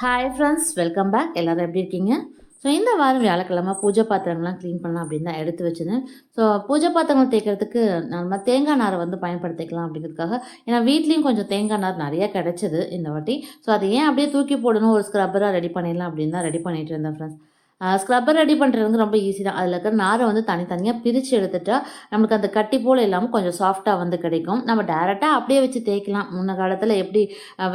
Hi friends, welcome back. எல்லோரும் எப்படி இருக்கீங்க? ஸோ இந்த வாரம் வியாழக்கிழமை பூஜை பாத்திரங்கள்லாம் க்ளீன் பண்ணலாம் அப்படின்னு தான் எடுத்து வச்சுருந்தேன். ஸோ பூஜை பாத்திரங்கள் தேய்க்கிறதுக்கு நம்ம தேங்காய் நாரை வந்து பயன்படுத்திக்கலாம் அப்படிங்கிறதுக்காக, ஏன்னா வீட்லேயும் கொஞ்சம் தேங்காய் நார் நிறையா கிடச்சிது இந்த வாட்டி. ஸோ அதை ஏன் அப்படியே தூக்கி போடணும், ஒரு ஸ்க்ரப்பராக ரெடி பண்ணிடலாம் அப்படின்னு தான் ரெடி பண்ணிகிட்டு இருந்தேன் ஃப்ரெண்ட்ஸ். ஸ்க்ரப்பர் ரெடி பண்ணுறது வந்து ரொம்ப ஈஸி தான். அதில் இருக்கிற நாரை வந்து தனித்தனியாக பிரித்து எடுத்துட்டா நம்மளுக்கு அந்த கட்டி போல் இல்லாமல் கொஞ்சம் சாஃப்டாக வந்து கிடைக்கும். நம்ம டேரெக்டாக அப்படியே வச்சு தேய்க்கலாம். முன்ன காலத்தில் எப்படி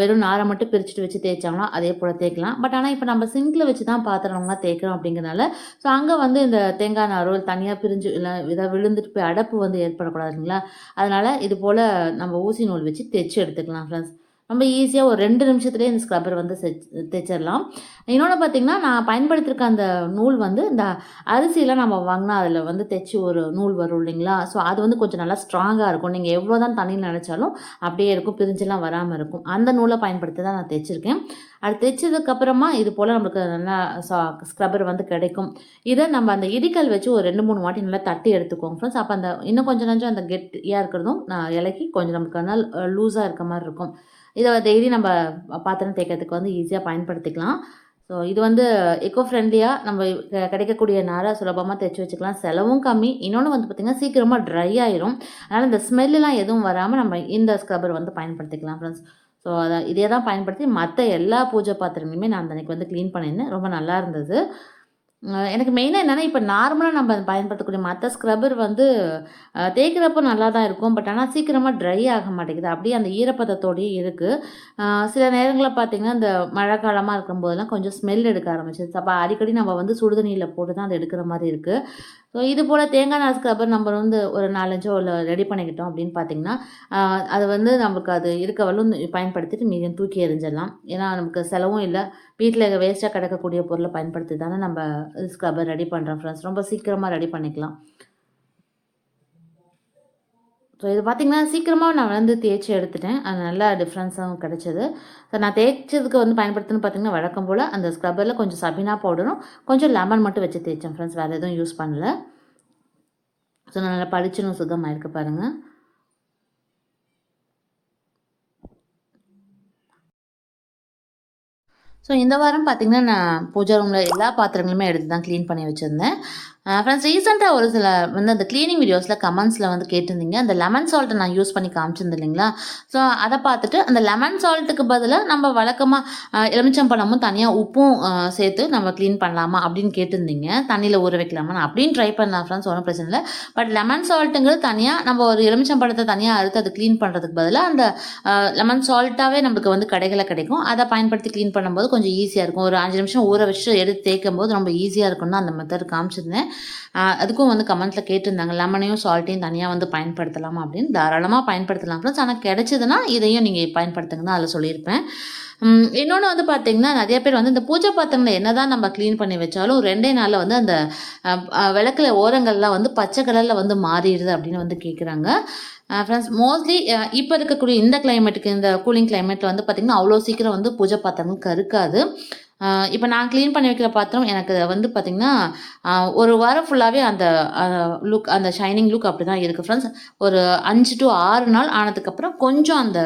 வெறும் நாரை மட்டும் பிரிச்சுட்டு வச்சு தேய்ச்சாங்களோ அதே போல் தேய்க்கலாம். பட் ஆனால் இப்போ நம்ம சிங்கில் வச்சு தான் பாத்திரம்லாம் தேய்க்கிறோம் அப்படிங்கிறனால, ஸோ அங்கே வந்து இந்த தேங்காய் நாரோ தனியாக பிரிஞ்சு இல்லை இதை விழுந்துட்டு போய் அடப்பு வந்து ஏற்படக்கூடாது இல்லைங்களா? அதனால் இது போல் நம்ம ஊசி நூல் வச்சு தைச்சு எடுத்துக்கலாம் ஃப்ரெண்ட்ஸ். ரொம்ப ஈஸியாக ஒரு 2 நிமிஷத்துலேயே இந்த ஸ்க்ரப்பர் வந்து தைச்சிடலாம். இன்னொன்று பார்த்திங்கன்னா, நான் பயன்படுத்தியிருக்க அந்த நூல் வந்து இந்த அரிசியெலாம் நம்ம வாங்கினா அதில் வந்து தைச்சி ஒரு நூல் வரும் இல்லைங்களா? ஸோ அது வந்து கொஞ்சம் நல்லா ஸ்ட்ராங்காக இருக்கும். நீங்கள் எவ்வளோ தான் தண்ணியில் நினச்சாலும் அப்படியே இருக்கும், பிரிஞ்செல்லாம் வராமல் இருக்கும். அந்த நூலை பயன்படுத்தி தான் நான் தைச்சிருக்கேன். அது தைச்சதுக்கப்புறமா இது போல் நம்மளுக்கு நல்லா ஸ்க்ரப்பர் வந்து கிடைக்கும். இதை நம்ம அந்த இடிக்கல் வச்சு ஒரு 2-3 வாட்டி நல்லா தட்டி எடுத்துக்கோங்க ஃப்ரெண்ட்ஸ். அப்போ அந்த இன்னும் கொஞ்சம் அந்த கெட்டியாக இருக்கிறதும் இலக்கி கொஞ்சம் நமக்கு நல்லா லூஸாக இருக்க மாதிரி இருக்கும். இதை டெய்லி நம்ம பாத்திரம் தேய்க்கிறதுக்கு வந்து ஈஸியாக பயன்படுத்திக்கலாம். ஸோ இது வந்து எக்கோ ஃப்ரெண்ட்லியாக நம்ம கிடைக்கக்கூடிய நாரை சுலபமாக தைச்சி வச்சுக்கலாம். செலவும் கம்மி. இன்னொன்று வந்து பார்த்திங்கன்னா சீக்கிரமாக ட்ரை ஆயிரும். அதனால் இந்த ஸ்மெல்லாம் எதுவும் வராமல் நம்ம இந்த ஸ்க்ரப்பர் வந்து பயன்படுத்திக்கலாம் ஃப்ரெண்ட்ஸ். ஸோ அதை இதே தான் பயன்படுத்தி மற்ற எல்லா பூஜை பாத்திரங்களுமே நான் அன்றைக்கி வந்து க்ளீன் பண்ணியிருந்தேன். ரொம்ப நல்லா இருந்தது. எனக்கு மெயினாக என்னென்னா, இப்போ நார்மலாக நம்ம பயன்படுத்தக்கூடிய மற்ற ஸ்க்ரப்பர் வந்து தேய்க்கிறப்போ நல்லா தான் இருக்கும். பட் ஆனால் சீக்கிரமாக ட்ரை ஆக மாட்டேங்குது. அப்படியே அந்த ஈரப்பதத்தோடையே இருக்குது. சில நேரங்களில் பார்த்திங்கன்னா, இந்த மழை காலமாக இருக்கும்போதெல்லாம் கொஞ்சம் ஸ்மெல் எடுக்க ஆரம்பிச்சிருச்சு. அப்போ அடிக்கடி நம்ம வந்து சுடுதண்ணியில் போட்டு தான் அதை எடுக்கிற மாதிரி இருக்குது. ஸோ இது போல் தேங்காய் நார் ஸ்க்ரப்பர் நம்ம வந்து ஒரு 4-5 ரெடி பண்ணிக்கிட்டோம் அப்படின்னு பார்த்திங்கன்னா, அது வந்து நமக்கு அது இருக்கவளும் பயன்படுத்திட்டு மீதியும் தூக்கி எறிஞ்சிடலாம். ஏன்னா நமக்கு செலவும் இல்லை. வீட்டில் வேஸ்ட்டாக கிடக்கக்கூடிய பொருளை பயன்படுத்தி தானே நம்ம ஸ்க்ரப்பர் ரெடி பண்ணுறோம் ஃப்ரெண்ட்ஸ். ரொம்ப சீக்கிரமாக ரெடி பண்ணிக்கலாம். ஸோ இது பார்த்திங்கன்னா சீக்கிரமாக நான் வந்து தேய்ச்சி எடுத்துட்டேன். அது நல்லா டிஃப்ரென்ஸாகவும் கிடச்சிது. ஸோ நான் தேய்ச்சதுக்கு வந்து பயன்படுத்துன்னு பார்த்திங்கன்னா, வழக்கம் போல் அந்த ஸ்க்ரப்பரில் கொஞ்சம் சபீனா பவுடரும் கொஞ்சம் லெமன் மட்டும் வச்சு தேய்ச்சேன் ஃப்ரெண்ட்ஸ். வேறு எதுவும் யூஸ் பண்ணல. ஸோ நல்லா பளிச்சுன்னு சுத்தமாக இருக்குது பாருங்கள். ஸோ இந்த வாரம் பார்த்திங்கன்னா, நான் பூஜை ரூமில் எல்லா பாத்திரங்களுமே எடுத்து தான் க்ளீன் பண்ணி வச்சுருந்தேன். ஃப்ரெண்ட்ஸ், ரீசெண்டாக ஒரு சில வந்து அந்த க்ளீனிங் வீடியோஸில் கமெண்ட்ஸில் வந்து கேட்டிருந்தீங்க. அந்த லெமன் சால்ட்டை நான் யூஸ் பண்ணி காமிச்சிருந்தேன் இல்லைங்களா? ஸோ அதை பார்த்துட்டு அந்த லெமன் சால்ட்டுக்கு பதிலாக நம்ம வழக்கமாக எலுமிச்சம்பழமும் தனியாக உப்பும் சேர்த்து நம்ம க்ளீன் பண்ணலாமா அப்படின்னு கேட்டிருந்தீங்க. தண்ணியில் ஊற வைக்கலாமா? நான் அப்படின்னு ட்ரை பண்ணலாம் ஃப்ரெண்ட்ஸ், ஒன்றும் பிரச்சனை இல்லை. பட் லெமன் சால்ட்டுங்கிறது தனியாக நம்ம ஒரு எலுமிச்சம்பழத்தை தனியாக அறுத்து அதை க்ளீன் பண்ணுறதுக்கு பதிலாக அந்த லெமன் சால்ட்டாகவே நம்மளுக்கு வந்து கடைகளில் கிடைக்கும். அதை பயன்படுத்தி க்ளீன் பண்ணும்போது கொஞ்சம் ஈஸியாக இருக்கும். ஒரு 5 நிமிஷம் ஊற வச்சு எடுத்து தேய்க்கும் போது ரொம்ப ஈஸியாக இருக்கும்னு அந்த மெத்தட் காமிச்சிருந்தேன். அதுக்கும் வந்து கமெண்ட்டில் கேட்டிருந்தாங்க, லெமனையும் சால்ட்டையும் தனியாக வந்து பயன்படுத்தலாமா அப்படின்னு. தாராளமாக பயன்படுத்தலாம் ஃப்ரெண்ட்ஸ். ஆனால் கிடைச்சதுன்னா இதையும் நீங்கள் பயன்படுத்துங்க தான் அதில் சொல்லியிருப்பேன். இன்னொன்று வந்து பார்த்திங்கன்னா, நிறைய பேர் வந்து இந்த பூஜை பாத்திரங்களை என்ன தான் நம்ம க்ளீன் பண்ணி வச்சாலும் 2 நாளில் வந்து அந்த விளக்குல ஓரங்கள்லாம் வந்து பச்சை கலரில் வந்து மாறிடுது அப்படின்னு வந்து கேட்குறாங்க. ஃப்ரெண்ட்ஸ், மோஸ்ட்லி இப்போ இருக்கக்கூடிய இந்த கிளைமேட்டுக்கு, இந்த கூலிங் கிளைமேட்டில் வந்து பார்த்திங்கன்னா அவ்வளோ சீக்கிரம் வந்து பூஜை பாத்திரங்கள் கருக்காது. இப்போ நான் க்ளீன் பண்ணி வைக்கிற பாத்திரம் எனக்கு வந்து பார்த்திங்கன்னா, ஒரு வாரம் ஃபுல்லாகவே அந்த லுக், அந்த ஷைனிங் லுக் அப்படி தான் இருக்குது ஃப்ரெண்ட்ஸ். ஒரு 5 to 6 நாள் ஆனதுக்கப்புறம் கொஞ்சம் அந்த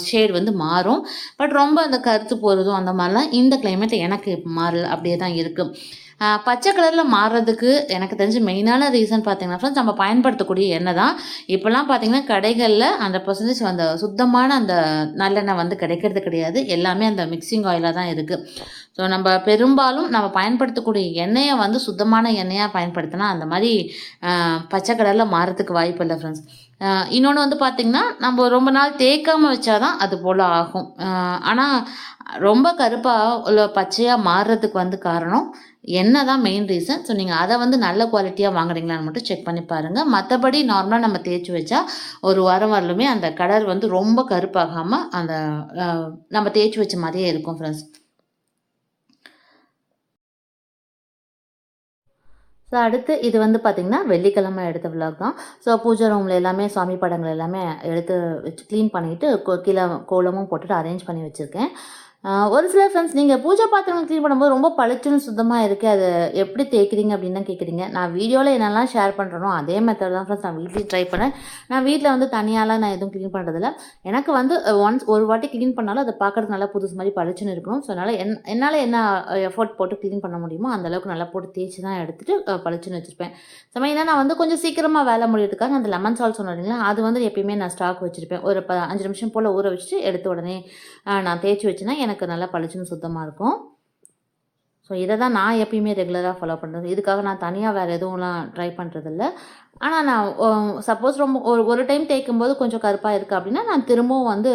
ஷேட் வந்து மாறும். பட் ரொம்ப அந்த கருத்து போகிறதும் அந்த மாதிரிலாம் இந்த கிளைமேட்டில் எனக்கு மாறல, அப்படியே தான் இருக்குது. பச்சை கலரில் மாறுறதுக்கு எனக்கு தெரிஞ்ச மெயினான ரீசன் பார்த்திங்கன்னா ஃப்ரெண்ட்ஸ், நம்ம பயன்படுத்தக்கூடிய எண்ணெய் தான். இப்போலாம் பார்த்திங்கன்னா கடைகளில் 100% அந்த சுத்தமான அந்த நல்லெண்ணெய் வந்து கிடைக்கிறது கிடையாது. எல்லாமே அந்த மிக்சிங் ஆயிலாக தான் இருக்குது. ஸோ நம்ம பெரும்பாலும் நம்ம பயன்படுத்தக்கூடிய எண்ணெயை வந்து சுத்தமான எண்ணெயாக பயன்படுத்தினா அந்த மாதிரி பச்சை கலரில் மாறத்துக்கு வாய்ப்பு இல்லை ஃப்ரெண்ட்ஸ். இன்னொன்று வந்து பார்த்திங்கன்னா, நம்ம ரொம்ப நாள் தேய்க்காமல் வச்சாதான் அது போல் ஆகும். ஆனால் ரொம்ப கருப்பாக இல்லை பச்சையாக மாறுறதுக்கு வந்து காரணம் எண்ணெய் தான் மெயின் ரீசன். ஸோ நீங்கள் அதை வந்து நல்ல குவாலிட்டியாக வாங்குறீங்களான்னு மட்டும் செக் பண்ணி பாருங்கள். மற்றபடி நார்மலாக நம்ம தேய்ச்சி வச்சா ஒரு வாரம் வரலுமே அந்த கலர் வந்து ரொம்ப கருப்பாகாமல் அந்த நம்ம தேய்ச்சி வச்ச மாதிரியே இருக்கும் ஃப்ரெண்ட்ஸ். ஸோ அடுத்து இது வந்து பார்த்திங்கன்னா வெள்ளிக்கிழமை எடுத்த விலாக் தான். ஸோ பூஜை ரூமில் எல்லாமே சாமி படங்கள் எல்லாமே எடுத்து வச்சு க்ளீன் பண்ணிவிட்டு கீழே கோலமும் போட்டுட்டு அரேஞ்ச் பண்ணி வச்சுருக்கேன். ஒரு சில ஃப்ரெண்ட்ஸ் நீங்கள் பூஜை பாத்திரம் க்ளீன் பண்ணும்போது ரொம்ப பளிச்சுன்னு சுத்தமாக இருக்குது, அது எப்படி தேய்க்கிறீங்க அப்படின்னு தான் கேட்குறீங்க. நான் வீடியோவில் என்னெல்லாம் ஷேர் பண்ணுறனோ அதே மெத்தட் தான் ஃப்ரெண்ட்ஸ் நான் வீட்லேயும் ட்ரை பண்ணேன். நான் வீட்டில் வந்து தனியாலாம் நான் எதுவும் க்ளீன் பண்ணுறதில்ல. எனக்கு வந்து ஒன்ஸ் ஒரு வாட்டி க்ளீன் பண்ணாலும் அதை பார்க்குறதுக்கு நல்லா புதுசு மாதிரி பளிச்சுன்னு இருக்கணும். ஸோ அதனால் என்னால் என்ன எஃபோர்ட் போட்டு க்ளீன் பண்ண முடியுமோ அந்தளவுக்கு நல்லா போட்டு தேய்ச்சி தான் எடுத்துகிட்டு பளிச்சுன்னு வச்சுருப்பேன். சமயம் நான் வந்து கொஞ்சம் சீக்கிரமாக வேலை முடியறதுக்காக அந்த லெமன் சால்ட் சொன்னேன் இல்லைங்களா, அது வந்து எப்பயுமே நான் ஸ்டாக் வச்சுருப்பேன். ஒரு 5 நிமிஷம் போல் ஊற வச்சுட்டு எடுத்த உடனே நான் தேய்ச்சி வச்சேன்னா எனக்கு நல்லா பளிச்சுன்னு சுத்தமாக இருக்கும். ஸோ இதை தான் நான் எப்பயுமே ரெகுலராக ஃபாலோ பண்ணுறது. இதுக்காக நான் தனியாக வேறு எதுவும்லாம் ட்ரை பண்ணுறதில்ல. ஆனால் நான் சப்போஸ் ரொம்ப ஒரு டைம் தேய்க்கும்போது கொஞ்சம் கருப்பாக இருக்குது அப்படின்னா நான் திரும்பவும் வந்து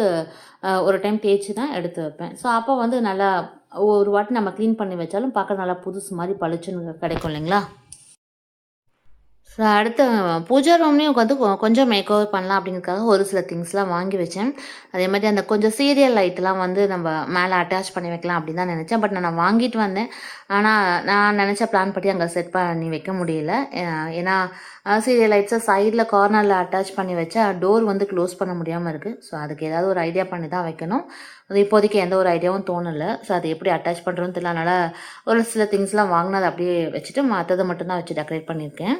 ஒரு டைம் தேய்ச்சி தான் எடுத்து வைப்பேன். ஸோ அப்போ வந்து நல்லா ஒரு வாட்டி நம்ம க்ளீன் பண்ணி வச்சாலும் பார்க்க நல்லா புதுசு மாதிரி பளிச்சுன்னு கிடைக்கும் இல்லைங்களா. ஸோ அடுத்து பூஜா ரூம்லேயும் வந்து கொஞ்சம் மேக் ஓவர் பண்ணலாம் அப்படிங்கிறதுக்காக ஒரு சில திங்ஸ்லாம் வாங்கி வச்சேன். அதே மாதிரி அந்த கொஞ்சம் சீரியல் லைட்லாம் வந்து நம்ம மேலே அட்டாச் பண்ணி வைக்கலாம் அப்படின்னு தான் நினச்சேன். பட் நான் வாங்கிட்டு வந்தேன். ஆனால் நான் நினச்ச பிளான் படி அங்கே செட் பண்ணி வைக்க முடியல. ஏன்னா சீரியல் லைட்ஸை சைடில் கார்னரில் அட்டாச் பண்ணி வச்சா டோர் வந்து க்ளோஸ் பண்ண முடியாமல் இருக்குது. ஸோ அதுக்கு ஏதாவது ஒரு ஐடியா பண்ணி தான் வைக்கணும். அது இப்போதைக்கு எந்த ஒரு ஐடியாவும் தோணலை. ஸோ அது எப்படி அட்டாச் பண்ணுறோன்னு தெரியல. அதனால் ஒரு சில திங்ஸ்லாம் வாங்கினதை அப்படியே வச்சுட்டு மற்றதை மட்டும்தான் வச்சு டெக்கரேட் பண்ணியிருக்கேன்.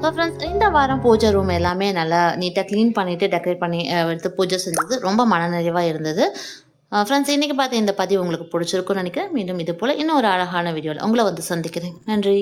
ஸோ ஃப்ரெண்ட்ஸ் இந்த வாரம் பூஜை ரூம் எல்லாமே நல்லா நீட்டாக க்ளீன் பண்ணிவிட்டு டெக்கரேட் பண்ணி எடுத்து பூஜை செஞ்சது ரொம்ப மனநிறைவாக இருந்தது. ஃப்ரெண்ட்ஸ் இன்றைக்கி பார்த்து இந்த பதிவு உங்களுக்கு பிடிச்சிருக்குன்னு நினைக்கிறேன். மீண்டும் இது போல் இன்னும் ஒரு அழகான வீடியோவில் உங்களை வந்து சந்திக்கிறேன். நன்றி.